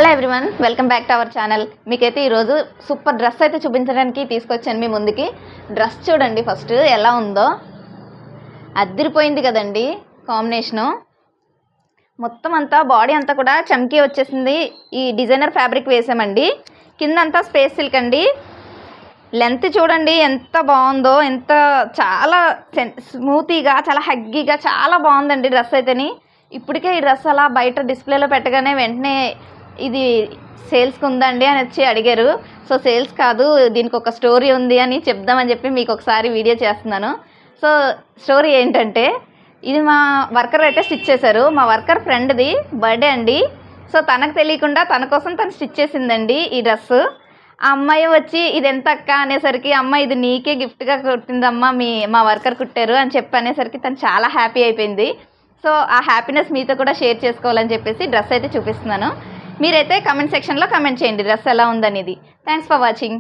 Hello everyone, welcome back to our channel. మీకైతే ఈరోజు super dress అయితే చూపించడానికి తీసుకొచ్చాను మీ ముందుకి. డ్రెస్ చూడండి ఫస్ట్ ఎలా ఉందో, అద్దరిపోయింది కదండి కాంబినేషను. మొత్తం అంతా బాడీ అంతా కూడా చమ్కీ వచ్చేసింది. ఈ డిజైనర్ ఫ్యాబ్రిక్ వేసామండి. కింద అంతా స్పేస్ సిల్క్ అండి. లెంత్ చూడండి ఎంత బాగుందో, చాలా స్మూతీగా, చాలా హగ్గీగా, చాలా బాగుందండి డ్రెస్ అయితేని. ఇప్పటికే ఈ డ్రెస్ అలా బయట డిస్ప్లేలో పెట్టగానే వెంటనే ఇది సేల్స్కి ఉందండి అని వచ్చి అడిగారు. సో సేల్స్ కాదు, దీనికి ఒక స్టోరీ ఉంది అని చెప్దామని చెప్పి మీకు ఒకసారి వీడియో చేస్తున్నాను. సో స్టోరీ ఏంటంటే, ఇది మా వర్కర్ అయితే స్టిచ్ చేశారు. మా వర్కర్ ఫ్రెండ్ది బర్త్డే అండి. సో తనకు తెలియకుండా తన కోసం తను స్టిచ్ చేసిందండి ఈ డ్రెస్సు. ఆ అమ్మాయి వచ్చి ఇది ఎంత అక్క అనేసరికి, అమ్మ ఇది నీకే గిఫ్ట్గా కుట్టిందమ్మా, మా వర్కర్ కుట్టారు అని చెప్పి అనేసరికి తను చాలా హ్యాపీ అయిపోయింది. సో ఆ హ్యాపీనెస్ మీతో కూడా షేర్ చేసుకోవాలని చెప్పేసి డ్రెస్ అయితే చూపిస్తున్నాను. మీరైతే కమెంట్ సెక్షన్లో కమెంట్ చేయండి డ్రెస్ ఎలా ఉందనేది. Thanks for watching.